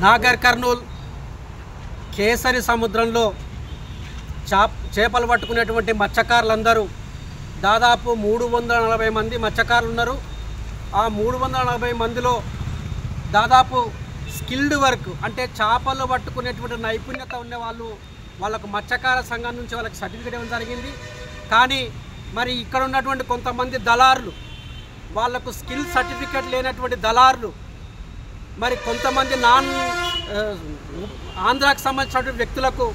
నాగర్ కర్నూల్ కేసరి సముద్రంలో చేపలు పట్టుకునేటువంటి మత్స్యకారులందరూ దాదాపు 340 మంది మత్స్యకారులు ఉన్నారు. ఆ 340 మందిలో దాదాపు స్కిల్డ్ వర్క్ అంటే చేపలు పట్టుకునేటువంటి నైపుణ్యత ఉన్న వాళ్ళకు మత్స్యకార సంఘం నుంచి వాళ్ళకి సర్టిఫికేట్ ఇవ్వడం జరిగింది. కానీ మరి ఇక్కడ ఉన్నటువంటి కొంతమంది దళారులు వాళ్ళకు స్కిల్ సర్టిఫికేట్ లేనటువంటి దళారులు మరి కొంతమంది ఆంధ్రాకి సంబంధించినటువంటి వ్యక్తులకు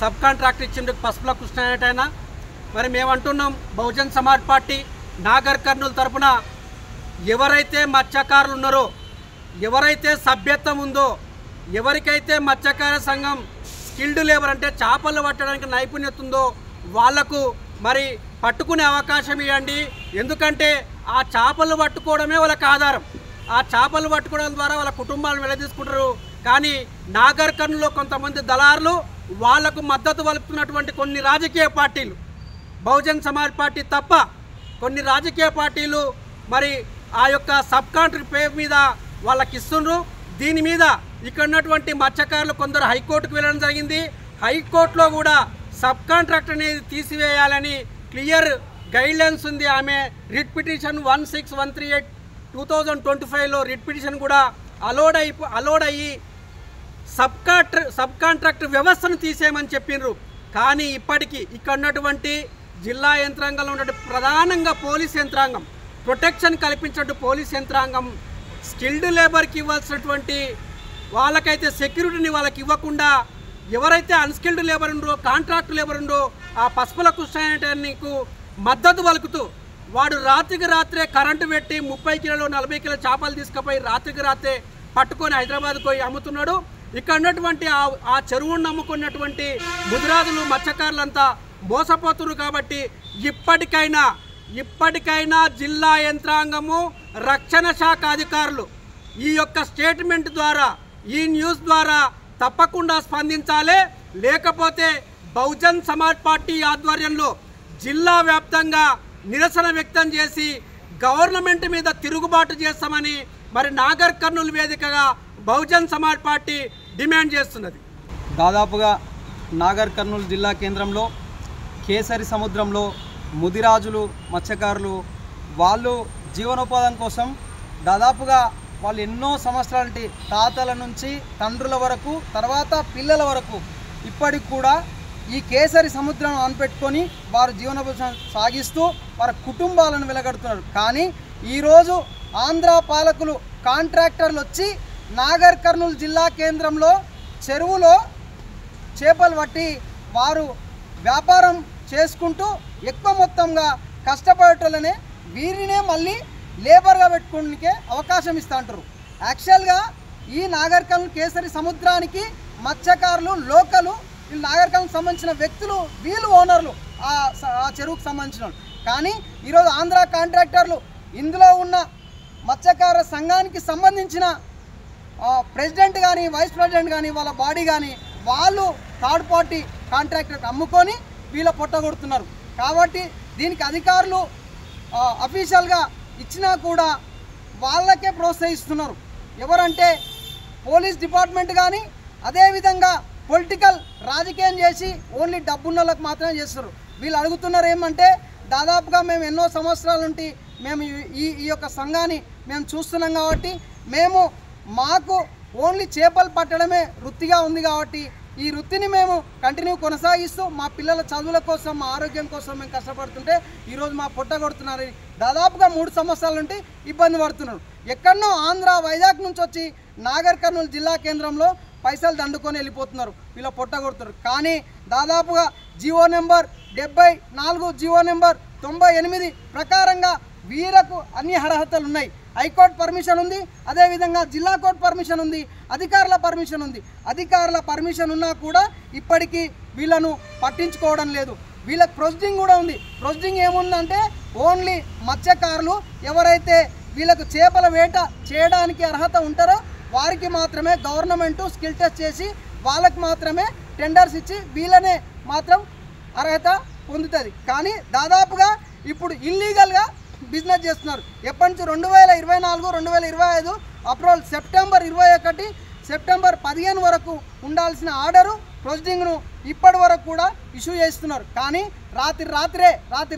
సబ్ కాంట్రాక్ట్ ఇచ్చిండు పసుపుల కృష్ణ అనేటైనా. మరి మేము అంటున్నాం బహుజన్ సమాజ్ పార్టీ నాగర్ కర్నూల్ తరఫున ఎవరైతే మత్స్యకారులు ఉన్నారో, ఎవరైతే సభ్యత్వం ఉందో, ఎవరికైతే మత్స్యకార సంఘం స్కిల్డ్ లేబర్ అంటే చేపలు పట్టడానికి నైపుణ్యత ఉందో వాళ్లకు మరి పట్టుకునే అవకాశం ఇవ్వండి. ఎందుకంటే ఆ చేపలు పట్టుకోవడమే వాళ్ళకి ఆధారం. ఆ చేపలు పట్టుకోవడం ద్వారా వాళ్ళ కుటుంబాలను వెళ్లదీసుకుంటారు. కానీ నాగర్ కర్నూల్లో కొంతమంది దళారులు వాళ్లకు మద్దతు పలుకుతున్నటువంటి కొన్ని రాజకీయ పార్టీలు, బహుజన్ సమాజ్ పార్టీ తప్ప కొన్ని రాజకీయ పార్టీలు మరి ఆ యొక్క సబ్ కాంట్రాక్ట్ పే మీద వాళ్ళకి ఇస్తున్నారు. దీని మీద ఇక్కడ ఉన్నటువంటి మత్స్యకారులు కొందరు హైకోర్టుకు వెళ్ళడం జరిగింది. హైకోర్టులో కూడా సబ్ కాంట్రాక్ట్ అనేది తీసివేయాలని క్లియర్ గైడ్లైన్స్ ఉంది. ఆమె రిట్ పిటిషన్ 16138/2025లో రిట్ పిటిషన్ కూడా అలోడ్ అయ్యి సబ్ కాంట్రాక్ట్ వ్యవస్థను తీసేయమని చెప్పిండ్రు. కానీ ఇప్పటికీ ఇక్కడ ఉన్నటువంటి జిల్లా యంత్రాంగంలో ఉన్నటువంటి ప్రధానంగా పోలీస్ యంత్రాంగం, ప్రొటెక్షన్ కల్పించినట్టు పోలీస్ యంత్రాంగం స్కిల్డ్ లేబర్కి ఇవ్వాల్సినటువంటి వాళ్ళకైతే సెక్యూరిటీని వాళ్ళకి ఇవ్వకుండా ఎవరైతే అన్స్కిల్డ్ లేబర్ ఉందో, కాంట్రాక్ట్ లేబర్ ఉందో ఆ పసుపుల కృష్ణకు మద్దతు పలుకుతూ వాడు రాత్రికి రాత్రే కరెంటు పెట్టి 30 కిలోలు 40 కిలో చేపలు తీసుకుపోయి రాత్రికి రాత్రే పట్టుకొని హైదరాబాద్కు పోయి అమ్ముతున్నాడు. ఇక్కడ ఉన్నటువంటి ఆ చెరువును నమ్ముకున్నటువంటి ముదిరాజులు మత్స్యకారులంతా మోసపోతున్నారు. కాబట్టి ఇప్పటికైనా జిల్లా యంత్రాంగము, రక్షణ శాఖ అధికారులు ఈ యొక్క స్టేట్మెంట్ ద్వారా, ఈ న్యూస్ ద్వారా తప్పకుండా స్పందించాలి. లేకపోతే బహుజన్ సమాజ్ పార్టీ ఆధ్వర్యంలో జిల్లా వ్యాప్తంగా నిరసన వ్యక్తం చేసి గవర్నమెంట్ మీద తిరుగుబాటు చేస్తామని మరి నాగర్ కర్నూల్ వేదికగా బహుజన్ సమాజ్ పార్టీ డిమాండ్ చేస్తున్నది. దాదాపుగా నాగర్ కర్నూల్ జిల్లా కేంద్రంలో కేసరి సముద్రంలో ముదిరాజులు మత్స్యకారులు వాళ్ళు జీవనోపాధం కోసం దాదాపుగా వాళ్ళు ఎన్నో సంవత్సరాల తాతల నుంచి తండ్రుల వరకు తర్వాత పిల్లల వరకు ఇప్పటికి కూడా ఈ కేసరి సముద్రం ఆన్పెట్టుకొని వారు జీవనోపాధం సాగిస్తూ వారి కుటుంబాలను వెలగడుతున్నారు. కానీ ఈరోజు ఆంధ్ర పాలకులు కాంట్రాక్టర్లు వచ్చి నాగర్ కర్నూల్ జిల్లా కేంద్రంలో చెరువులో చేపలు పట్టి వారు వ్యాపారం చేసుకుంటూ ఎక్కువ మొత్తంగా కష్టపడేటోళ్ళనే వీరినే మళ్ళీ లేబర్గా పెట్టుకోవడానికే అవకాశం ఇస్తూ అంటారు. యాక్చువల్గా ఈ నాగర్ కర్నూల్ కేసరి సముద్రానికి మత్స్యకారులు లోకలు, వీళ్ళు నాగర్ కర్నూల్కి సంబంధించిన వ్యక్తులు, వీళ్ళు ఓనర్లు ఆ చెరువుకు సంబంధించిన. కానీ ఈరోజు ఆంధ్ర కాంట్రాక్టర్లు ఇందులో ఉన్న మత్స్యకార సంఘానికి సంబంధించిన ప్రెసిడెంట్ కానీ వైస్ ప్రెసిడెంట్ కానీ వాళ్ళ బాడీ కానీ వాళ్ళు థర్డ్ పార్టీ కాంట్రాక్టర్ అమ్ముకొని వీళ్ళ పొట్టగొడుతున్నారు. కాబట్టి దీనికి అధికారులు అఫీషియల్గా ఇచ్చినా కూడా వాళ్ళకే ప్రోత్సహిస్తున్నారు. ఎవరంటే పోలీస్ డిపార్ట్మెంట్ కానీ అదేవిధంగా పొలిటికల్ రాజకీయం చేసి ఓన్లీ డబ్బున్న వాళ్ళకి మాత్రమే చేస్తారు. వీళ్ళు అడుగుతున్నారు ఏమంటే దాదాపుగా మేము ఎన్నో సంవత్సరాల నుండి మేము ఈ యొక్క సంఘాన్ని మేము చూస్తున్నాం కాబట్టి మాకు ఓన్లీ చేపలు పట్టడమే వృత్తిగా ఉంది కాబట్టి ఈ వృత్తిని మేము కంటిన్యూ కొనసాగిస్తూ మా పిల్లల చదువుల కోసం, మా ఆరోగ్యం కోసం మేము కష్టపడుతుంటే ఈరోజు మా పొట్ట కొడుతున్నారు. దాదాపుగా 3 సంవత్సరాల నుండి ఇబ్బంది పడుతున్నారు. ఎక్కడనో ఆంధ్ర వైజాగ్ నుంచి వచ్చి నాగర్ కర్నూల్ జిల్లా కేంద్రంలో పైసలు దండుకొని వెళ్ళిపోతున్నారు, వీళ్ళ పొట్ట కొడుతున్నారు. కానీ దాదాపుగా జీవో నెంబర్ 74, జీవో నెంబర్ 98 ప్రకారంగా వీరకు అన్ని అర్హతలు ఉన్నాయి. హైకోర్టు పర్మిషన్ ఉంది, అదేవిధంగా జిల్లా కోర్టు పర్మిషన్ ఉంది, అధికారుల పర్మిషన్ ఉంది. అధికారుల పర్మిషన్ ఉన్నా కూడా ఇప్పటికీ వీళ్ళను పట్టించుకోవడం లేదు. వీళ్ళకి ప్రొసీడింగ్ కూడా ఉంది. ప్రొసీడింగ్ ఏముందంటే ఓన్లీ మత్స్యకారులు ఎవరైతే వీళ్ళకు చేపల వేట చేయడానికి అర్హత ఉంటారో వారికి మాత్రమే గవర్నమెంట్ స్కిల్ టెస్ట్ చేసి వాళ్ళకి మాత్రమే టెండర్స్ ఇచ్చి వీళ్ళనే మాత్రం అర్హత పొందుతుంది. కానీ దాదాపుగా ఇప్పుడు ఇల్లీగల్గా బిజినెస్ చేస్తున్నారు. ఎప్పటి నుంచి 2024, 2025 అప్రిల్ సెప్టెంబర్ 21 సెప్టెంబర్ 15 వరకు ఉండాల్సిన ఆర్డరు ప్రొసీడింగ్ను ఇప్పటి వరకు కూడా ఇష్యూ చేస్తున్నారు. కానీ రాత్రి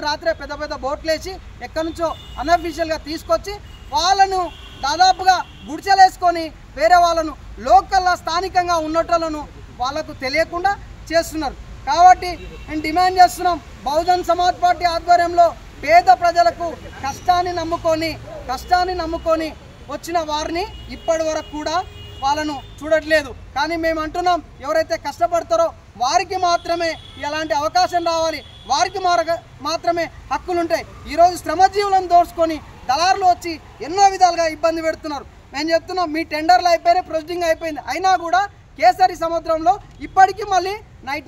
రాత్రే పెద్ద పెద్ద బోట్లేసి ఎక్కడి నుంచో అన్అఫీషియల్గా తీసుకొచ్చి వాళ్ళను దాదాపుగా గుడిచెలేసుకొని వేరే వాళ్ళను లోకల్లో స్థానికంగా ఉన్నట్లను వాళ్ళకు తెలియకుండా చేస్తున్నారు. కాబట్టి మేము డిమాండ్ చేస్తున్నాం, బహుజన్ సమాజ్ పార్టీ ఆధ్వర్యంలో పేద ప్రజలకు కష్టాన్ని నమ్ముకొని వచ్చిన వారిని ఇప్పటి వరకు కూడా వాళ్ళను చూడట్లేదు. కానీ మేము అంటున్నాం, ఎవరైతే కష్టపడతారో వారికి మాత్రమే ఎలాంటి అవకాశం రావాలి, వారికి మాత్రమే హక్కులు ఉంటాయి. ఈరోజు శ్రమజీవులను దోచుకొని దళారులు వచ్చి ఎన్నో విధాలుగా ఇబ్బంది పెడుతున్నారు. మేము చెప్తున్నాం, మీ టెండర్లు అయిపోయినాయి, ప్రొసీడింగ్ అయిపోయింది, అయినా కూడా కేసరి సముద్రంలో ఇప్పటికీ మళ్ళీ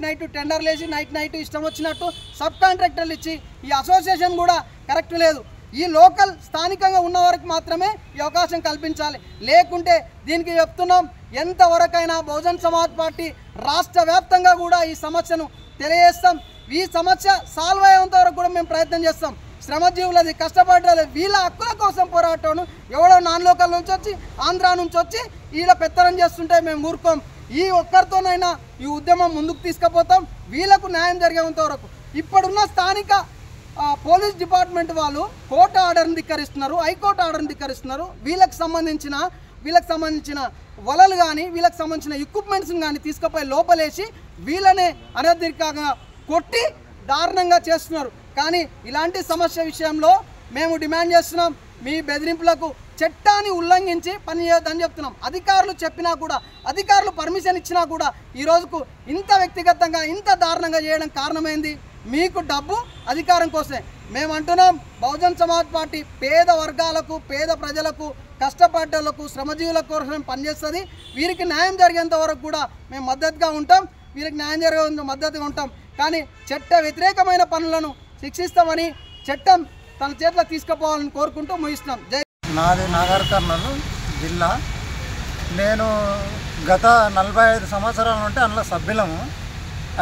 నైట్ టెండర్లు వేసి నైట్ ఇష్టం వచ్చినట్టు సబ్ కాంట్రాక్టర్లు ఇచ్చి ఈ అసోసియేషన్ కూడా కరెక్ట్ లేదు. ఈ లోకల్ స్థానికంగా ఉన్న వారికి మాత్రమే ఈ అవకాశం కల్పించాలి. లేకుంటే దీనికి చెప్తున్నాం, ఎంతవరకైనా బహుజన్ సమాజ్ పార్టీ రాష్ట్ర వ్యాప్తంగా కూడా ఈ సమస్యను తెలియజేస్తాం. ఈ సమస్య సాల్వ్ అయ్యేంత వరకు కూడా మేము ప్రయత్నం చేస్తాం. శ్రమజీవులది, కష్టపడ్డది, వీళ్ళ హక్కుల కోసం పోరాటం ఎవడో నాన్ లోకల్ నుంచి వచ్చి ఆంధ్రా నుంచి వచ్చి వీళ్ళ పెత్తనం చేస్తుంటే మేము ఊరుకోం. ఈ ఒక్కరితోనైనా ఈ ఉద్యమం ముందుకు తీసుకుపోతాం, వీళ్ళకు న్యాయం జరిగేంత వరకు. ఇప్పుడున్న స్థానిక పోలీస్ డిపార్ట్మెంట్ వాళ్ళు కోర్టు ఆర్డర్ని ధిక్కరిస్తున్నారు, హైకోర్టు ఆర్డర్ని ధిక్కరిస్తున్నారు. వీళ్ళకి సంబంధించిన వలలు కానీ వీళ్ళకి సంబంధించిన ఎక్విప్మెంట్స్ని కానీ తీసుకుపోయి లోపలేసి వీళ్ళనే అనధికారంగా కొట్టి దారుణంగా చేస్తున్నారు. కానీ ఇలాంటి సమస్య విషయంలో మేము డిమాండ్ చేస్తున్నాం, మీ బెదిరింపులకు చట్టాన్ని ఉల్లంఘించి పనిచేయొద్దని చెప్తున్నాం. అధికారులు చెప్పినా కూడా, అధికారులు పర్మిషన్ ఇచ్చినా కూడా ఈ రోజుకు ఇంత వ్యక్తిగతంగా ఇంత దారుణంగా చేయడం కారణమైంది మీకు డబ్బు, అధికారం కోసమే. మేము అంటున్నాం, బహుజన్ సమాజ్ పార్టీ పేద వర్గాలకు, పేద ప్రజలకు, కష్టపడ్డలకు, శ్రమజీవుల కోసం పనిచేస్తుంది. వీరికి న్యాయం జరిగేంత వరకు కూడా మేము మద్దతుగా ఉంటాం, వీరికి న్యాయం జరిగే మద్దతుగా ఉంటాం. కానీ చట్ట వ్యతిరేకమైన పనులను శిక్షిస్తామని చట్టం తన చేతిలో తీసుకుపోవాలని కోరుకుంటూ ముగిస్తున్నాం. జై. నాది నాగర్ కర్నూలు జిల్లా. నేను గత 45 సంవత్సరాల నుండి అందులో సభ్యులము.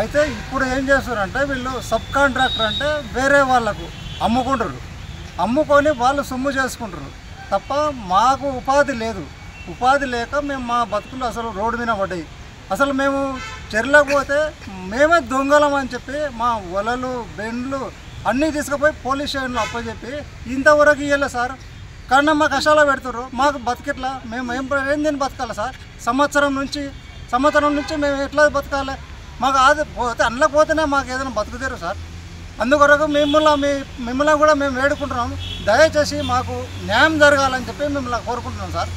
అయితే ఇప్పుడు ఏం చేస్తారంటే వీళ్ళు సబ్ కాంట్రాక్టర్ అంటే వేరే వాళ్ళకు అమ్ముకొని వాళ్ళు సొమ్ము చేసుకుంటారు తప్ప మాకు ఉపాధి లేదు. ఉపాధి లేక మేము మా బతుకులు అసలు రోడ్డు మీద పడ్డాయి. అసలు మేము చెర్లకు పోతే మేమే దొంగలం అని చెప్పి మా వలలు, బెండ్లు అన్నీ తీసుకుపోయి పోలీస్ స్టేషన్లో అప్పచెప్పి ఇంతవరకు ఇవ్వలే సార్. కానీ మా కష్టాలు పెడుతుర్రు, మాకు బతికెట్లా, మేము ఏం దీన్ని బతకాలి సార్? సంవత్సరం నుంచి మేము ఎట్లా బతకాలి? మాకు అది పోతే అందులో పోతేనే మాకు ఏదైనా బతుకుతారు సార్. అందుకొరకు మిమ్మల్ని కూడా మేము వేడుకుంటున్నాము, దయచేసి మాకు న్యాయం జరగాలని చెప్పి మిమ్మల్ని కోరుకుంటున్నాం సార్.